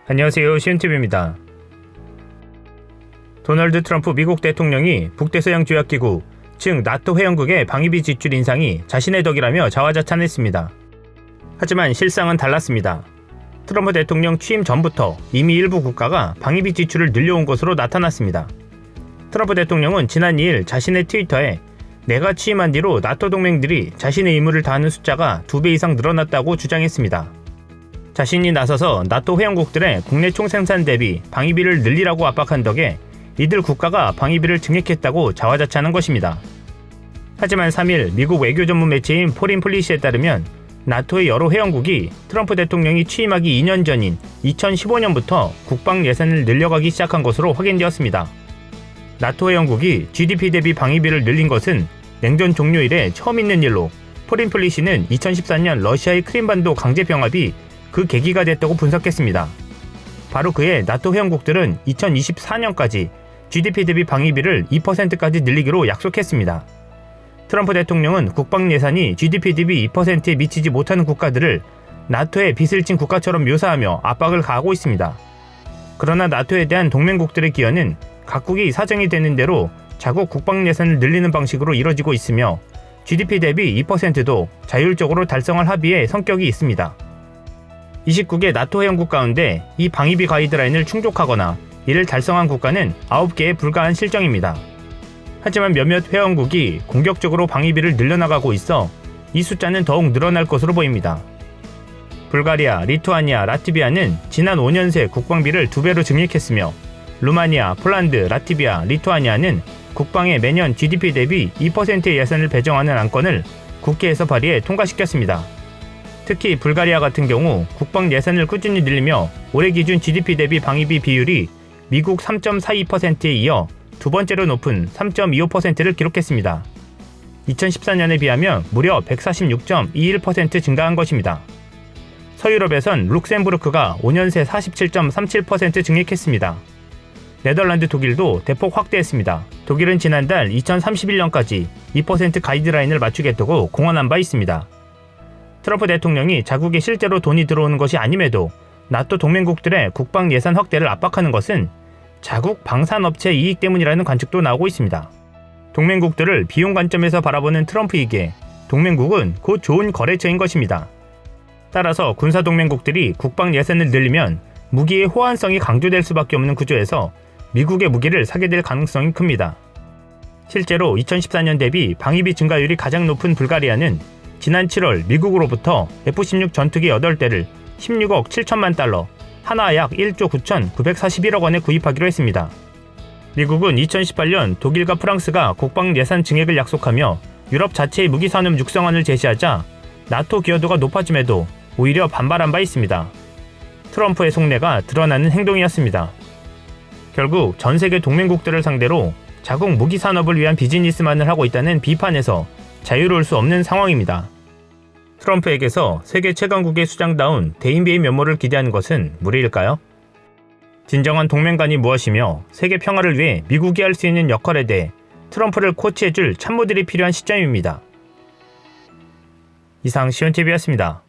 안녕하세요, 시은TV입니다. 도널드 트럼프 미국 대통령이 북대서양 조약기구, 즉 나토 회원국의 방위비 지출 인상이 자신의 덕이라며 자화자찬했습니다. 하지만 실상은 달랐습니다. 트럼프 대통령 취임 전부터 이미 일부 국가가 방위비 지출을 늘려온 것으로 나타났습니다. 트럼프 대통령은 지난 2일 자신의 트위터에 내가 취임한 뒤로 나토 동맹들이 자신의 의무를 다하는 숫자가 2배 이상 늘어났다고 주장했습니다. 자신이 나서서 나토 회원국들의 국내 총생산 대비 방위비를 늘리라고 압박한 덕에 이들 국가가 방위비를 증액했다고 자화자찬한 것입니다. 하지만 3일 미국 외교 전문 매체인 포린 폴리시에 따르면 나토의 여러 회원국이 트럼프 대통령이 취임하기 2년 전인 2015년부터 국방 예산을 늘려가기 시작한 것으로 확인되었습니다. 나토 회원국이 GDP 대비 방위비를 늘린 것은 냉전 종료 이래 처음 있는 일로 포린 폴리시는 2014년 러시아의 크림반도 강제 병합이 그 계기가 됐다고 분석했습니다. 바로 그해 나토 회원국들은 2024년까지 GDP 대비 방위비를 2%까지 늘리기로 약속했습니다. 트럼프 대통령은 국방 예산이 GDP 대비 2%에 미치지 못하는 국가들을 나토의 빚을 진 국가처럼 묘사하며 압박을 가하고 있습니다. 그러나 나토에 대한 동맹국들의 기여는 각국이 사정이 되는 대로 자국 국방 예산을 늘리는 방식으로 이뤄지고 있으며 GDP 대비 2%도 자율적으로 달성할 합의의 성격이 있습니다. 29개 나토 회원국 가운데 이 방위비 가이드라인을 충족하거나 이를 달성한 국가는 9개에 불과한 실정입니다. 하지만 몇몇 회원국이 공격적으로 방위비를 늘려나가고 있어 이 숫자는 더욱 늘어날 것으로 보입니다. 불가리아, 리투아니아, 라트비아는 지난 5년 새 국방비를 2배로 증액했으며 루마니아, 폴란드, 라트비아, 리투아니아는 국방에 매년 GDP 대비 2%의 예산을 배정하는 안건을 국회에서 발의해 통과시켰습니다. 특히 불가리아 같은 경우 국방 예산을 꾸준히 늘리며 올해 기준 GDP 대비 방위비 비율이 미국 3.42%에 이어 두 번째로 높은 3.25%를 기록했습니다. 2014년에 비하면 무려 146.21% 증가한 것입니다. 서유럽에선 룩셈부르크가 5년 새 47.37% 증액했습니다. 네덜란드, 독일도 대폭 확대했습니다. 독일은 지난달 2031년까지 2% 가이드라인을 맞추겠다고 공언한 바 있습니다. 트럼프 대통령이 자국에 실제로 돈이 들어오는 것이 아님에도 나토 동맹국들의 국방 예산 확대를 압박하는 것은 자국 방산업체 이익 때문이라는 관측도 나오고 있습니다. 동맹국들을 비용 관점에서 바라보는 트럼프에게 동맹국은 곧 좋은 거래처인 것입니다. 따라서 군사동맹국들이 국방 예산을 늘리면 무기의 호환성이 강조될 수밖에 없는 구조에서 미국의 무기를 사게 될 가능성이 큽니다. 실제로 2014년 대비 방위비 증가율이 가장 높은 불가리아는 지난 7월 미국으로부터 F-16 전투기 8대를 16억 7천만 달러, 하나 약 1조 9,941억 원에 구입하기로 했습니다. 미국은 2018년 독일과 프랑스가 국방 예산 증액을 약속하며 유럽 자체의 무기산업 육성안을 제시하자 나토 기여도가 높아짐에도 오히려 반발한 바 있습니다. 트럼프의 속내가 드러나는 행동이었습니다. 결국 전 세계 동맹국들을 상대로 자국 무기산업을 위한 비즈니스만을 하고 있다는 비판에서 자유로울 수 없는 상황입니다. 트럼프에게서 세계 최강국의 수장다운 대인배의 면모를 기대하는 것은 무리일까요? 진정한 동맹 간이 무엇이며 세계 평화를 위해 미국이 할 수 있는 역할에 대해 트럼프를 코치해줄 참모들이 필요한 시점입니다. 이상 시온TV였습니다.